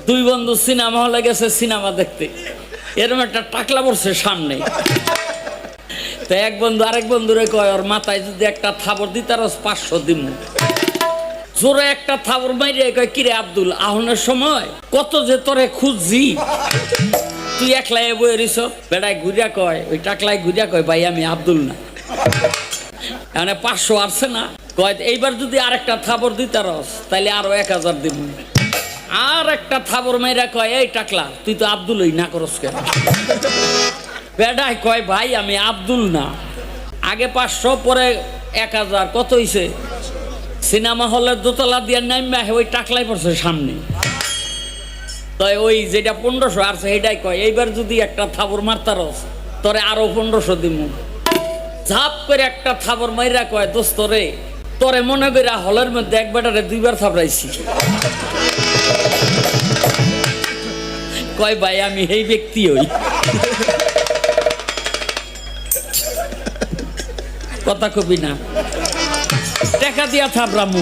দুই বন্ধু সিনেমা হলে গেছে সিনেমা দেখতে, এরকম একটা টাকলা পড়ছে সামনে। তো এক বন্ধু আরেক বন্ধুরে কয়, ওর মাথায় যদি একটা থাবর দিতার 500 দিন। জোরে একটা থাবর মাইরে কয়, কিরে আব্দুল, আহনের সময় কত যে তোরে খুঁজছি, তুই একলাই বই রিস। বেড়ায় ঘুরিয়া কয়, ওই টাকলায় ঘুরিয়া কয়, ভাই আমি আব্দুল না। মানে 500 আসছে না, কয় এইবার যদি আরেকটা থাবর দিতারস তাইলে আরো 1000 দিব। আর একটা থাবর মাইরা কয়, এই টাকলা তুই তো আব্দুলই না করস কেন? বেড়ায় কয়, ভাই আমি আব্দুল না, আগে 500 পরে 1000, কত হইছে? সিনেমা হলের দোতলা দিয়ে নামবে ওই টাকলাই পড়ছে সামনে। তো ওই যেটা 1500 আসছে সেটাই কয়, এইবার যদি একটা থাবর মারতারস তোরে আরো 1500 দিব। ঝাপ করে একটা থাবর মাইরা কয়, দোস্ত রে, তোরে মনে কইরা হলের মধ্যে এক বেটারে 2 বার থাবড়াইছি। কয়, ভাই আমি এই ব্যক্তি হই। কথা কবি না, টাকা দিয়া থাবড়ামু।